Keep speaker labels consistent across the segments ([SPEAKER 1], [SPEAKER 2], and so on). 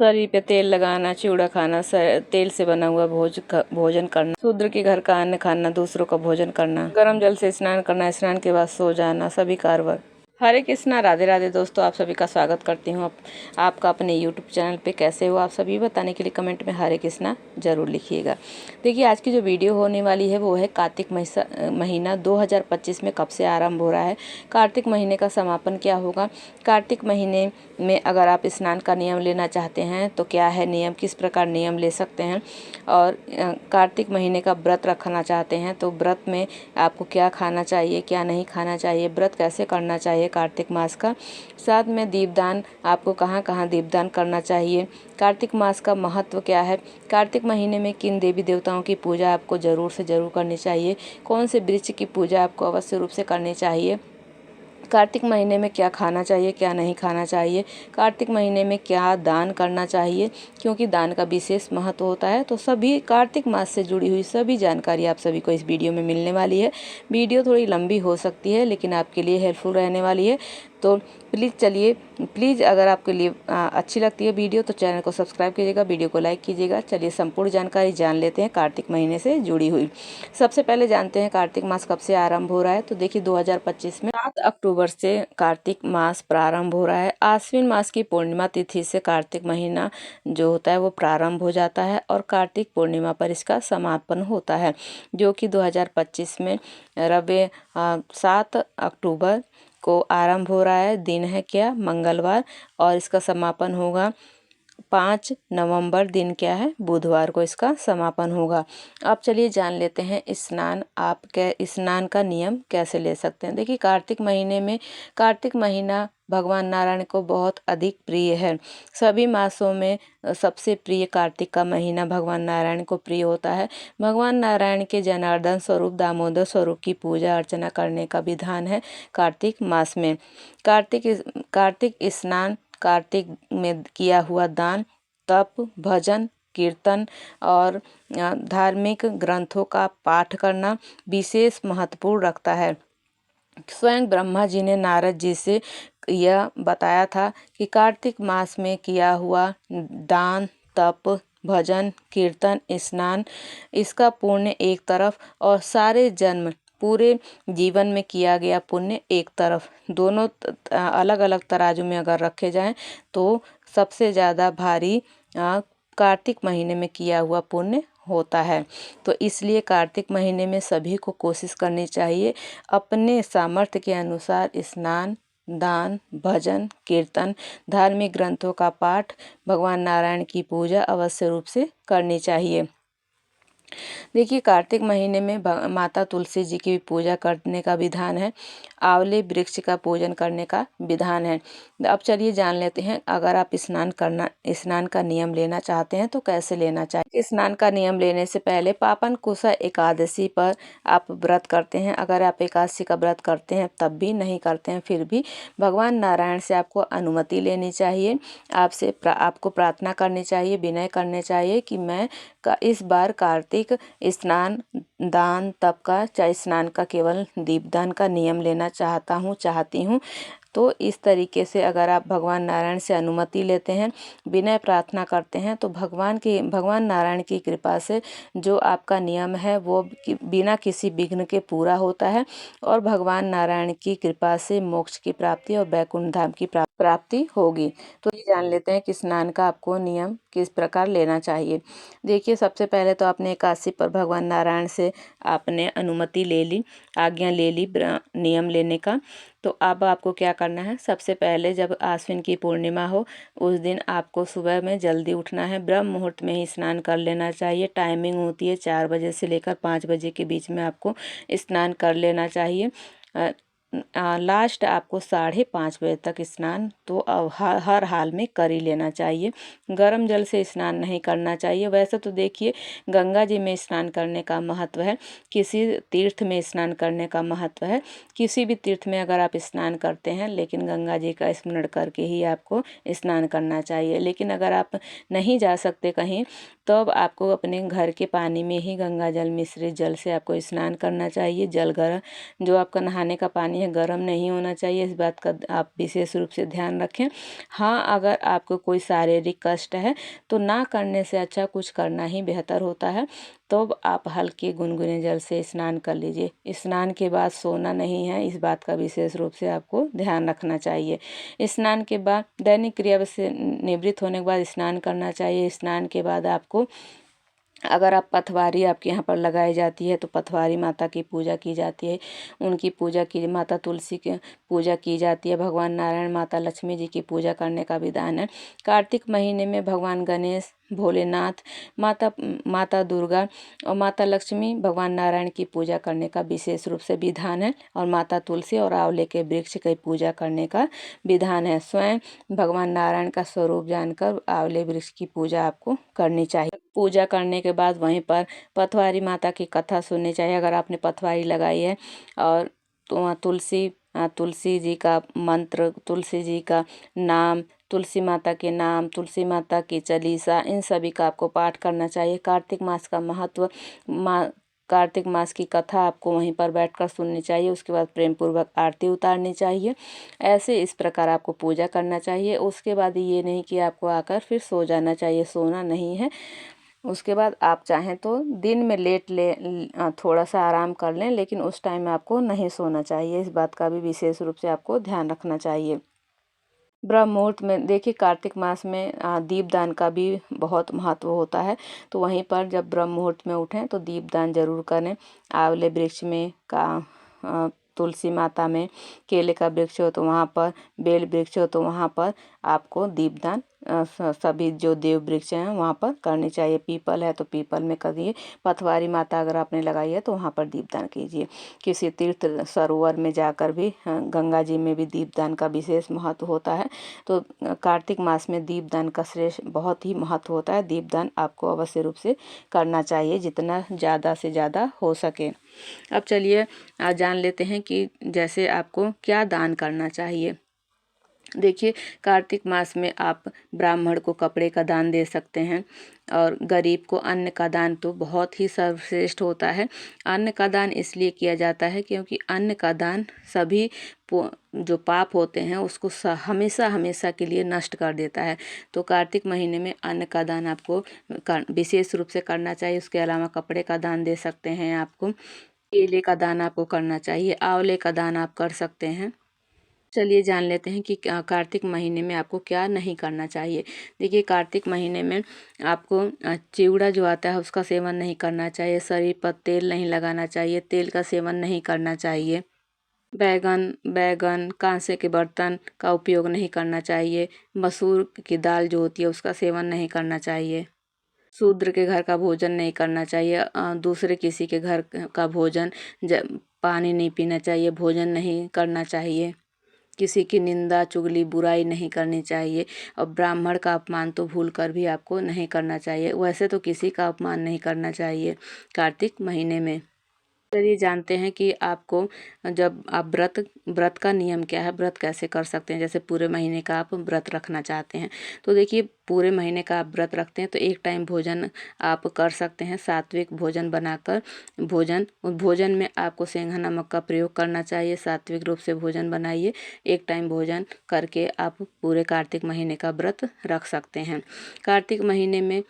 [SPEAKER 1] शरीर पे तेल लगाना, चिवड़ा खाना, तेल से बना हुआ भोजन करना, शूद्र के घर का अन्न खाना, दूसरों का भोजन करना, गर्म जल से स्नान करना, स्नान के बाद सो जाना, सभी कारगर। हरे कृष्णा, राधे राधे दोस्तों, आप सभी का स्वागत करती हूँ आपका अपने यूट्यूब चैनल पे। कैसे हो आप सभी, बताने के लिए कमेंट में हरे कृष्णा जरूर लिखिएगा। देखिए आज की जो वीडियो होने वाली है वो है कार्तिक महीना 2025 में कब से आरंभ हो रहा है, कार्तिक महीने का समापन क्या होगा, कार्तिक महीने में अगर आप स्नान का नियम लेना चाहते हैं तो क्या है नियम, किस प्रकार नियम ले सकते हैं, और कार्तिक महीने का व्रत रखना चाहते हैं तो व्रत में आपको क्या खाना चाहिए, क्या नहीं खाना चाहिए, व्रत कैसे करना चाहिए कार्तिक मास का, साथ में दीपदान आपको कहाँ कहाँ दीपदान करना चाहिए, कार्तिक मास का महत्व क्या है, कार्तिक महीने में किन देवी देवताओं की पूजा आपको ज़रूर से ज़रूर करनी चाहिए, कौन से वृक्ष की पूजा आपको अवश्य रूप से करनी चाहिए, कार्तिक महीने में क्या खाना चाहिए, क्या नहीं खाना चाहिए, कार्तिक महीने में क्या दान करना चाहिए, क्योंकि दान का विशेष महत्व होता है। तो सभी कार्तिक मास से जुड़ी हुई सभी जानकारी आप सभी को इस वीडियो में मिलने वाली है। वीडियो थोड़ी लंबी हो सकती है लेकिन आपके लिए हेल्पफुल रहने वाली है। तो प्लीज़ अगर आपके लिए अच्छी लगती है वीडियो तो चैनल को सब्सक्राइब कीजिएगा, वीडियो को लाइक कीजिएगा। चलिए संपूर्ण जानकारी जान लेते हैं कार्तिक महीने से जुड़ी हुई। सबसे पहले जानते हैं कार्तिक मास कब से आरंभ हो रहा है। तो देखिए 2025 में 7 अक्टूबर से कार्तिक मास प्रारंभ हो रहा है। आश्विन मास की पूर्णिमा तिथि से कार्तिक महीना जो होता है वो प्रारंभ हो जाता है और कार्तिक पूर्णिमा पर इसका समापन होता है, जो कि 2025 में रवि 7 अक्टूबर को आरंभ हो रहा है। दिन है क्या, मंगलवार, और इसका समापन होगा 5 नवंबर, दिन क्या है, बुधवार को इसका समापन होगा। अब चलिए जान लेते हैं स्नान का नियम कैसे ले सकते हैं। देखिए कार्तिक महीने में, कार्तिक महीना भगवान नारायण को बहुत अधिक प्रिय है। सभी मासों में सबसे प्रिय कार्तिक का महीना भगवान नारायण को प्रिय होता है। भगवान नारायण के जनार्दन स्वरूप, दामोदर स्वरूप की पूजा अर्चना करने का विधान है कार्तिक मास में। कार्तिक स्नान, कार्तिक में किया हुआ दान, तप, भजन, कीर्तन और धार्मिक ग्रंथों का पाठ करना विशेष महत्वपूर्ण रखता है। स्वयं ब्रह्मा जी ने नारद जी से यह बताया था कि कार्तिक मास में किया हुआ दान, तप, भजन, कीर्तन, स्नान, इसका पुण्य एक तरफ और सारे जन्म पूरे जीवन में किया गया पुण्य एक तरफ, दोनों अलग अलग तराजू में अगर रखे जाएं तो सबसे ज़्यादा भारी कार्तिक महीने में किया हुआ पुण्य होता है। तो इसलिए कार्तिक महीने में सभी को कोशिश करनी चाहिए अपने सामर्थ्य के अनुसार स्नान, दान, भजन, कीर्तन, धार्मिक ग्रंथों का पाठ, भगवान नारायण की पूजा अवश्य रूप से करनी चाहिए। देखिए कार्तिक महीने में माता तुलसी जी की पूजा करने का विधान है, आंवले वृक्ष का पूजन करने का विधान है। अब चलिए जान लेते हैं अगर आप स्नान का नियम लेना चाहते हैं तो कैसे लेना चाहिए। स्नान का नियम लेने से पहले पापन कुशा एकादशी पर आप व्रत करते हैं, अगर आप एकादशी का व्रत करते हैं तब भी, नहीं करते हैं फिर भी, भगवान नारायण से आपको अनुमति लेनी चाहिए। आपको प्रार्थना करनी चाहिए, विनय करने चाहिए कि मैं इस बार कार्तिक स्नान, दान, तप का, चाहे स्नान का, केवल दीपदान का नियम लेना चाहती हूँ। तो इस तरीके से अगर आप भगवान नारायण से अनुमति लेते हैं, विनय प्रार्थना करते हैं तो भगवान नारायण की कृपा से जो आपका नियम है वो बिना किसी विघ्न के पूरा होता है और भगवान नारायण की कृपा से मोक्ष की प्राप्ति और वैकुंठ धाम की प्राप्ति होगी। तो ये जान लेते हैं कि स्नान का आपको नियम किस प्रकार लेना चाहिए। देखिए सबसे पहले तो आपने एकादशी पर भगवान नारायण से आपने अनुमति ले ली, आज्ञा ले ली नियम लेने का। तो अब आपको क्या करना है, सबसे पहले जब आश्विन की पूर्णिमा हो उस दिन आपको सुबह में जल्दी उठना है, ब्रह्म मुहूर्त में ही स्नान कर लेना चाहिए। टाइमिंग होती है 4 बजे से लेकर 5 बजे के बीच में आपको स्नान कर लेना चाहिए। लास्ट आपको 5:30 बजे तक स्नान तो हर हाल में कर ही लेना चाहिए। गर्म जल से स्नान नहीं करना चाहिए। वैसे तो देखिए गंगा जी में स्नान करने का महत्व है, किसी तीर्थ में स्नान करने का महत्व है। किसी भी तीर्थ में अगर आप स्नान करते हैं लेकिन गंगा जी का स्मरण करके ही आपको स्नान करना चाहिए। लेकिन अगर आप नहीं जा सकते कहीं तो अब आपको अपने घर के पानी में ही गंगा जल मिश्रित जल से आपको स्नान करना चाहिए। जल गर्म जो आपका नहाने का पानी पानी है गर्म नहीं होना चाहिए, इस बात का आप विशेष रूप से ध्यान रखें। हाँ, अगर आपको कोई शारीरिक कष्ट है तो ना करने से अच्छा कुछ करना ही बेहतर होता है। तो आप हल्के गुनगुने जल से स्नान कर लीजिए। स्नान के बाद सोना नहीं है, इस बात का विशेष रूप से आपको ध्यान रखना चाहिए। स्नान के बाद दैनिक क्रिया से निवृत्त होने के बाद स्नान करना चाहिए। स्नान के बाद आपको, अगर आप पथवारी आपके यहाँ पर लगाई जाती है तो पथवारी माता की पूजा की जाती है, उनकी पूजा की, माता तुलसी की पूजा की जाती है। भगवान नारायण, माता लक्ष्मी जी की पूजा करने का विधान है। कार्तिक महीने में भगवान गणेश, भोलेनाथ, माता दुर्गा और माता लक्ष्मी, भगवान नारायण की पूजा करने का विशेष रूप से विधान है। और माता तुलसी और आंवले के वृक्ष की पूजा करने का विधान है। स्वयं भगवान नारायण का स्वरूप जानकर आंवले वृक्ष की पूजा आपको करनी चाहिए। पूजा करने के बाद वहीं पर पथवारी माता की कथा सुननी चाहिए अगर आपने पथवारी लगाई है। और तो वहाँ तुलसी जी का मंत्र, तुलसी जी का नाम, तुलसी माता के नाम, तुलसी माता की चालीसा, इन सभी का आपको पाठ करना चाहिए। कार्तिक मास का महत्व, कार्तिक मास की कथा आपको वहीं पर बैठकर सुननी चाहिए। उसके बाद प्रेम पूर्वक आरती उतारनी चाहिए। ऐसे इस प्रकार आपको पूजा करना चाहिए। उसके बाद ये नहीं कि आपको आकर फिर सो जाना चाहिए, सोना नहीं है। उसके बाद आप चाहें तो दिन में लेट ले थोड़ा सा आराम कर लें, लेकिन उस टाइम में आपको नहीं सोना चाहिए। इस बात का भी विशेष रूप से आपको ध्यान रखना चाहिए। ब्रह्म मुहूर्त में देखिए, कार्तिक मास में दीपदान का भी बहुत महत्व होता है। तो वहीं पर जब ब्रह्म मुहूर्त में उठें तो दीपदान जरूर करें। आंवले वृक्ष में तुलसी माता में, केले का वृक्ष हो तो वहाँ पर, बेल वृक्ष हो तो वहाँ पर आपको दीपदान सभी जो देव वृक्ष हैं वहाँ पर करनी चाहिए। पीपल है तो पीपल में करिए। पथवारी माता अगर आपने लगाई है तो वहाँ पर दीपदान कीजिए। किसी तीर्थ सरोवर में जाकर भी, गंगा जी में भी दीपदान का विशेष महत्व होता है। तो कार्तिक मास में दीपदान का श्रेष्ठ बहुत ही महत्व होता है। दीपदान आपको अवश्य रूप से करना चाहिए, जितना ज़्यादा से ज़्यादा हो सके। अब चलिए जान लेते हैं कि जैसे आपको क्या दान करना चाहिए। देखिए, कार्तिक मास में आप ब्राह्मण को कपड़े का दान दे सकते हैं और गरीब को अन्न का दान तो बहुत ही सर्वश्रेष्ठ होता है। अन्न का दान इसलिए किया जाता है क्योंकि अन्न का दान सभी जो पाप होते हैं उसको हमेशा हमेशा के लिए नष्ट कर देता है। तो कार्तिक महीने में अन्न का दान आपको विशेष रूप से करना चाहिए। उसके अलावा कपड़े का दान दे सकते हैं आपको, केले का दान आपको करना चाहिए, आंवले का दान आप कर सकते हैं। चलिए जान लेते हैं कि कार्तिक महीने में आपको क्या नहीं करना चाहिए। देखिए, कार्तिक महीने में आपको चिवड़ा जो आता है उसका सेवन नहीं करना चाहिए। शरीर पर तेल नहीं लगाना चाहिए, तेल का सेवन नहीं करना चाहिए। बैगन, कांसे के बर्तन का उपयोग नहीं करना चाहिए। मसूर की दाल जो होती है उसका सेवन नहीं करना चाहिए। शूद्र के घर का भोजन नहीं करना चाहिए। दूसरे किसी के घर का भोजन, पानी नहीं पीना चाहिए, भोजन नहीं करना चाहिए। किसी की निंदा, चुगली, बुराई नहीं करनी चाहिए। और ब्राह्मण का अपमान तो भूल कर भी आपको नहीं करना चाहिए। वैसे तो किसी का अपमान नहीं करना चाहिए कार्तिक महीने में। चलिए जानते हैं कि आपको, जब आप व्रत का नियम क्या है, व्रत कैसे कर सकते हैं। जैसे पूरे महीने का आप व्रत रखना चाहते हैं तो देखिए, पूरे महीने का आप व्रत रखते हैं तो एक टाइम भोजन आप कर सकते हैं, सात्विक भोजन बनाकर। भोजन में आपको सेंधा नमक का प्रयोग करना चाहिए। सात्विक रूप से भोजन बनाइए, एक टाइम भोजन करके आप पूरे कार्तिक महीने का व्रत रख सकते हैं। कार्तिक महीने में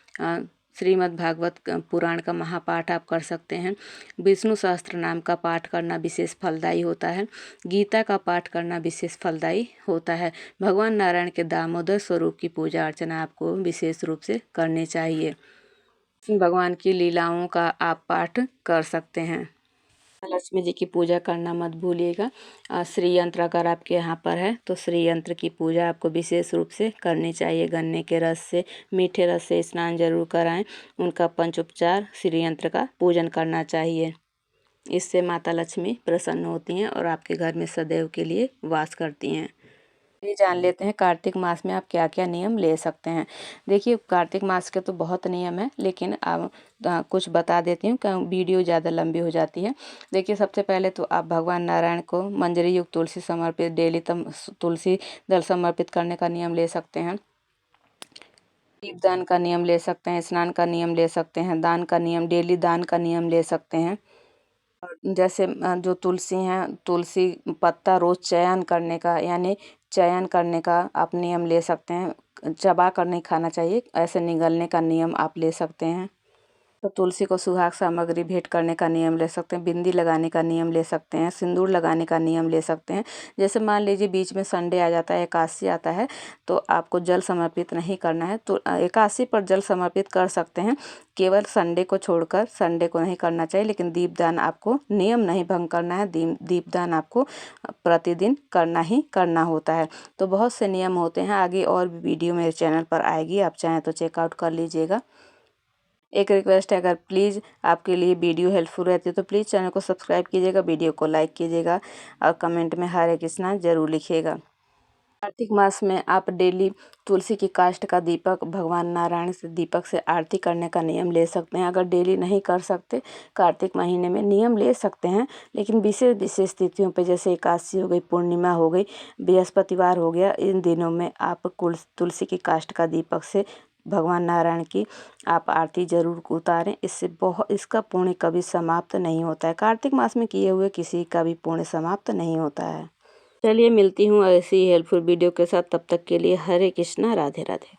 [SPEAKER 1] श्रीमद् भागवत पुराण का महापाठ आप कर सकते हैं। विष्णु सहस्त्र नाम का पाठ करना विशेष फलदायी होता है। गीता का पाठ करना विशेष फलदायी होता है। भगवान नारायण के दामोदर स्वरूप की पूजा अर्चना आपको विशेष रूप से करनी चाहिए। भगवान की लीलाओं का आप पाठ कर सकते हैं। लक्ष्मी जी की पूजा करना मत भूलिएगा। श्री यंत्र अगर आपके यहाँ पर है तो श्री यंत्र की पूजा आपको विशेष रूप से करनी चाहिए। गन्ने के रस से, मीठे रस से स्नान जरूर कराएं। उनका पंचोपचार श्री यंत्र का पूजन करना चाहिए। इससे माता लक्ष्मी प्रसन्न होती हैं और आपके घर में सदैव के लिए वास करती हैं। ये जान लेते हैं कार्तिक मास में आप क्या क्या नियम ले सकते हैं। देखिए, कार्तिक मास के तो बहुत नियम है, लेकिन अब कुछ बता देती हूँ क्योंकि वीडियो ज़्यादा लंबी हो जाती है। देखिए, सबसे पहले तो आप भगवान नारायण को मंजरी युक्त तुलसी समर्पित, डेली तुलसी दल समर्पित करने का नियम ले सकते हैं। दीपदान का नियम ले सकते हैं, स्नान का नियम ले सकते हैं, दान का नियम, डेली दान का नियम ले सकते हैं। जैसे जो तुलसी हैं, तुलसी पत्ता रोज चयन करने का, यानी चयन करने का आप नियम ले सकते हैं। चबा कर नहीं खाना चाहिए, ऐसे निगलने का नियम आप ले सकते हैं। तो तुलसी को सुहाग सामग्री भेंट करने का नियम ले सकते हैं, बिंदी लगाने का नियम ले सकते हैं, सिंदूर लगाने का नियम ले सकते हैं। जैसे मान लीजिए बीच में संडे आ जाता है, एकादशी आता है, तो आपको जल समर्पित नहीं करना है, तो एकादशी पर जल समर्पित कर सकते हैं, केवल संडे को छोड़कर। संडे को नहीं करना चाहिए, लेकिन दीपदान आपको नियम नहीं भंग करना है। दीपदान आपको प्रतिदिन करना ही करना होता है। तो बहुत से नियम होते हैं, आगे और भी वीडियो मेरे चैनल पर आएगी, आप चाहें तो चेकआउट कर लीजिएगा। एक रिक्वेस्ट है, अगर प्लीज़ आपके लिए वीडियो हेल्पफुल रहती है तो प्लीज़ चैनल को सब्सक्राइब कीजिएगा, वीडियो को लाइक कीजिएगा और कमेंट में हरे कृष्णा जरूर लिखिएगा। कार्तिक मास में आप डेली तुलसी की काष्ठ का दीपक, भगवान नारायण से दीपक से आरती करने का नियम ले सकते हैं। अगर डेली नहीं कर सकते, कार्तिक महीने में नियम ले सकते हैं, लेकिन विशेष विशेष तिथियों पे, जैसे एकादशी हो गई, पूर्णिमा हो गई, बृहस्पतिवार हो गया, इन दिनों में आप तुलसी की काष्ठ का दीपक से भगवान नारायण की आप आरती जरूर उतारें। इससे बहुत, इसका पुण्य कभी समाप्त नहीं होता है। कार्तिक मास में किए हुए किसी का भी पुण्य समाप्त नहीं होता है। चलिए मिलती हूँ ऐसी ही हेल्पफुल वीडियो के साथ, तब तक के लिए हरे कृष्णा, राधे राधे।